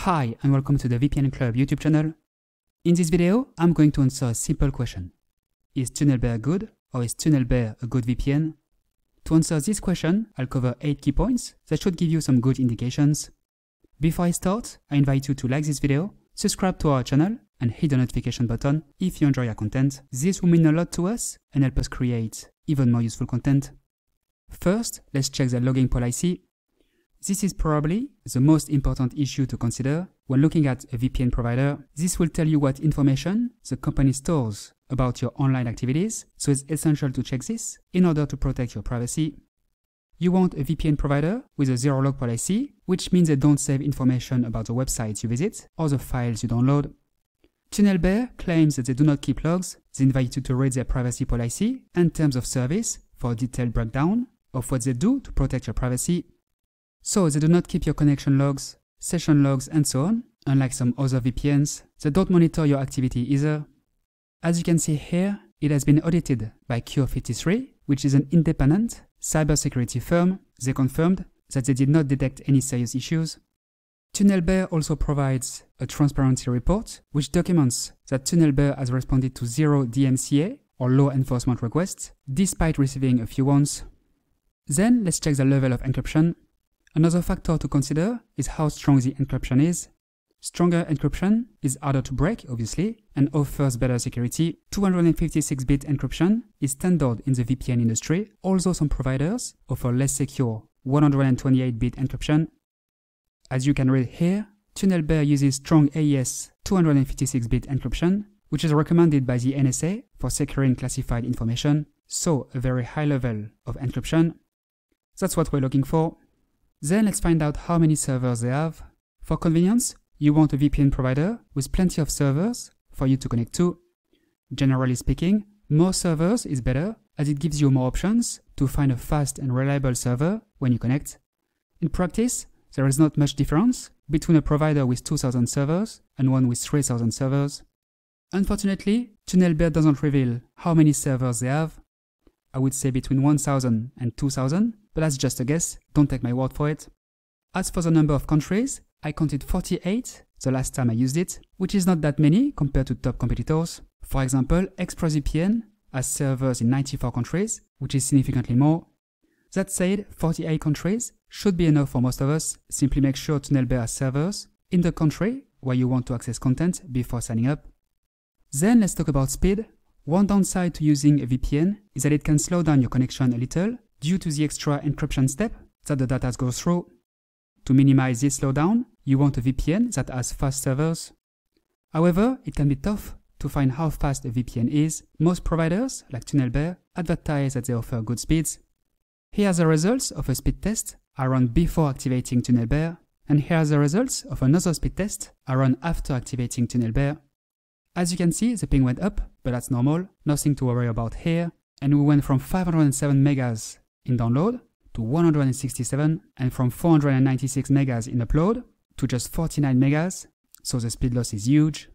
Hi and welcome to the VPN Club YouTube channel. In this video, I'm going to answer a simple question. Is TunnelBear good or is TunnelBear a good VPN? To answer this question, I'll cover 8 key points that should give you some good indications. Before I start, I invite you to like this video, subscribe to our channel and hit the notification button if you enjoy our content. This will mean a lot to us and help us create even more useful content. First, let's check the logging policy. This is probably the most important issue to consider when looking at a VPN provider. This will tell you what information the company stores about your online activities, so it's essential to check this in order to protect your privacy. You want a VPN provider with a zero log policy, which means they don't save information about the websites you visit or the files you download. TunnelBear claims that they do not keep logs. They invite you to read their privacy policy and terms of service for a detailed breakdown of what they do to protect your privacy. So they do not keep your connection logs, session logs and so on, unlike some other VPNs. They don't monitor your activity either. As you can see here, it has been audited by Cure53, which is an independent cybersecurity firm. They confirmed that they did not detect any serious issues. TunnelBear also provides a transparency report, which documents that TunnelBear has responded to 0 DMCA or law enforcement requests, despite receiving a few ones. Then let's check the level of encryption. Another factor to consider is how strong the encryption is. Stronger encryption is harder to break, obviously, and offers better security. 256-bit encryption is standard in the VPN industry, although some providers offer less secure 128-bit encryption. As you can read here, TunnelBear uses strong AES 256-bit encryption, which is recommended by the NSA for securing classified information, so a very high level of encryption. That's what we're looking for. Then let's find out how many servers they have. For convenience, you want a VPN provider with plenty of servers for you to connect to. Generally speaking, more servers is better as it gives you more options to find a fast and reliable server when you connect. In practice, there is not much difference between a provider with 2,000 servers and one with 3,000 servers. Unfortunately, TunnelBear doesn't reveal how many servers they have. I would say between 1,000 and 2,000, but that's just a guess, don't take my word for it. As for the number of countries, I counted 48 the last time I used it, which is not that many compared to top competitors. For example, ExpressVPN has servers in 94 countries, which is significantly more. That said, 48 countries should be enough for most of us. Simply make sure TunnelBear has servers in the country where you want to access content before signing up. Then let's talk about speed. One downside to using a VPN is that it can slow down your connection a little due to the extra encryption step that the data goes through. To minimize this slowdown, you want a VPN that has fast servers. However, it can be tough to find how fast a VPN is. Most providers, like TunnelBear, advertise that they offer good speeds. Here are the results of a speed test I ran before activating TunnelBear, and here are the results of another speed test I ran after activating TunnelBear. As you can see, the ping went up, but that's normal, nothing to worry about here, and we went from 507 megas in download to 167, and from 496 megas in upload to just 49 megas, so the speed loss is huge.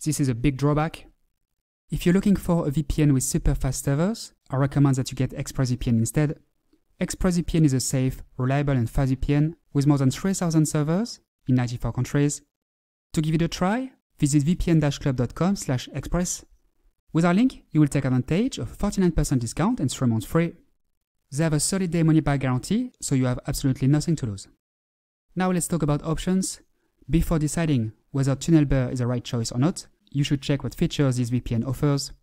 This is a big drawback. If you're looking for a VPN with super fast servers, I recommend that you get ExpressVPN instead. ExpressVPN is a safe, reliable and fast VPN with more than 3,000 servers in 94 countries. To give it a try, visit vpn-club.com/express. With our link, you will take advantage of 49% discount and 3 months free. They have a 30-day money-back guarantee, so you have absolutely nothing to lose. Now let's talk about options. Before deciding whether TunnelBear is the right choice or not, you should check what features this VPN offers.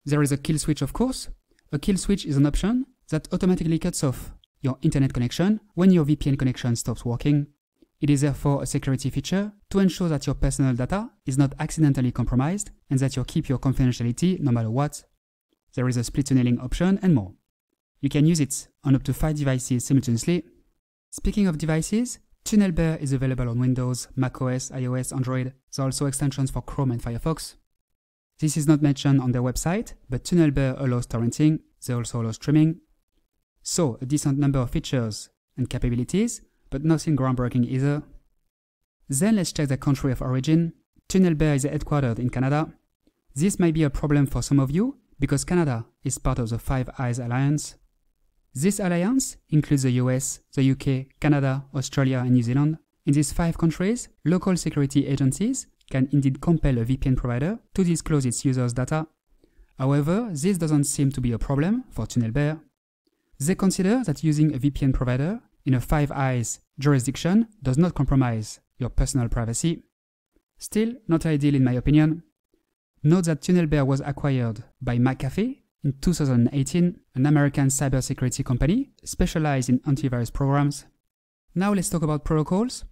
There is a kill switch, of course. A kill switch is an option that automatically cuts off your internet connection when your VPN connection stops working. It is therefore a security feature to ensure that your personal data is not accidentally compromised and that you keep your confidentiality no matter what. There is a split tunneling option and more. You can use it on up to 5 devices simultaneously. Speaking of devices, TunnelBear is available on Windows, macOS, iOS, Android. There are also extensions for Chrome and Firefox. This is not mentioned on their website, but TunnelBear allows torrenting. They also allow streaming. So, a decent number of features and capabilities, but nothing groundbreaking either. Then let's check the country of origin. TunnelBear is headquartered in Canada. This might be a problem for some of you because Canada is part of the Five Eyes Alliance. This alliance includes the US, the UK, Canada, Australia and New Zealand, In these 5 countries, local security agencies can indeed compel a VPN provider to disclose its users' data. However, this doesn't seem to be a problem for TunnelBear. They consider that using a VPN provider in a Five Eyes jurisdiction does not compromise your personal privacy. Still, not ideal in my opinion. Note that TunnelBear was acquired by McAfee in 2018, an American cybersecurity company specialized in antivirus programs. Now let's talk about protocols.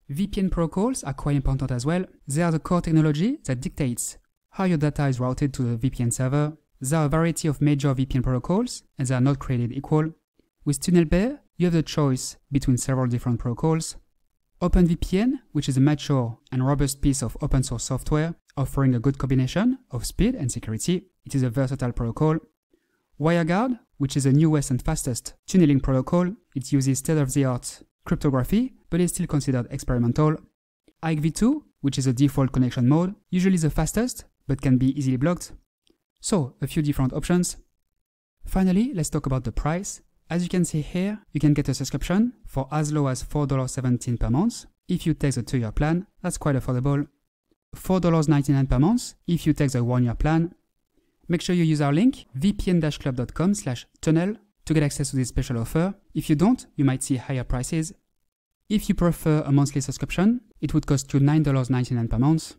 VPN protocols are quite important as well. They are the core technology that dictates how your data is routed to the VPN server. There are a variety of major VPN protocols, and they are not created equal. With TunnelBear, you have the choice between several different protocols. OpenVPN, which is a mature and robust piece of open source software, offering a good combination of speed and security. It is a versatile protocol. WireGuard, which is the newest and fastest tunneling protocol. It uses state-of-the-art cryptography, but is still considered experimental. IKEv2, which is a default connection mode, usually the fastest, but can be easily blocked. So, a few different options. Finally, let's talk about the price. As you can see here, you can get a subscription for as low as $4.17 per month. If you take the 2-year plan, that's quite affordable. $4.99 per month if you take the 1-year plan. Make sure you use our link, vpn-club.com/tunnel, to get access to this special offer. If you don't, you might see higher prices. If you prefer a monthly subscription, it would cost you $9.99 per month.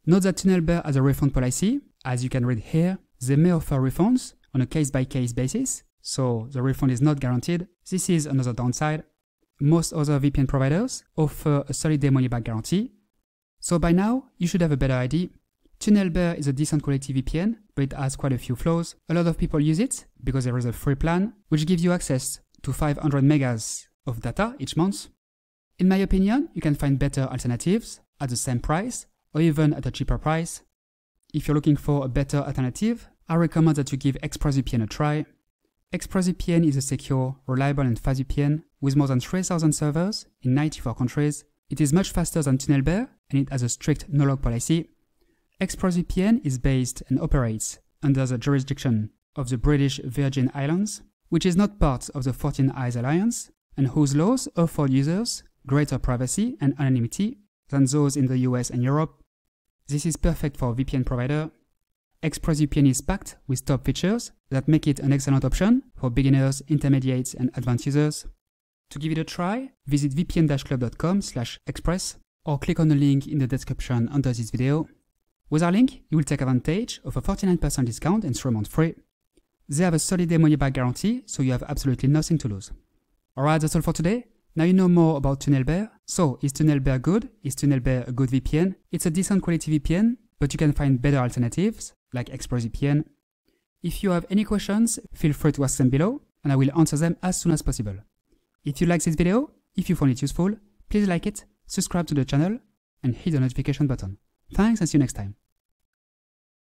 Note that TunnelBear has a refund policy. As you can read here, they may offer refunds on a case-by-case basis, so the refund is not guaranteed. This is another downside. Most other VPN providers offer a 30-day money-back guarantee. So by now, you should have a better idea. TunnelBear is a decent quality VPN, but it has quite a few flaws. A lot of people use it because there is a free plan, which gives you access to 500 megas of data each month. In my opinion, you can find better alternatives at the same price, or even at a cheaper price. If you're looking for a better alternative, I recommend that you give ExpressVPN a try. ExpressVPN is a secure, reliable and fast VPN with more than 3,000 servers in 94 countries. It is much faster than TunnelBear and it has a strict no-log policy. ExpressVPN is based and operates under the jurisdiction of the British Virgin Islands, which is not part of the 14 Eyes Alliance, and whose laws afford users greater privacy and anonymity than those in the US and Europe. This is perfect for a VPN provider. ExpressVPN is packed with top features that make it an excellent option for beginners, intermediates, and advanced users. To give it a try, visit vpn-club.com/express or click on the link in the description under this video. With our link, you will take advantage of a 49% discount and 3 months free. They have a 30-day money-back guarantee, so you have absolutely nothing to lose. Alright, that's all for today. Now you know more about TunnelBear. So, is TunnelBear good? Is TunnelBear a good VPN? It's a decent quality VPN, but you can find better alternatives, like ExpressVPN. If you have any questions, feel free to ask them below, and I will answer them as soon as possible. If you like this video, if you found it useful, please like it, subscribe to the channel, and hit the notification button. Thanks and see you next time.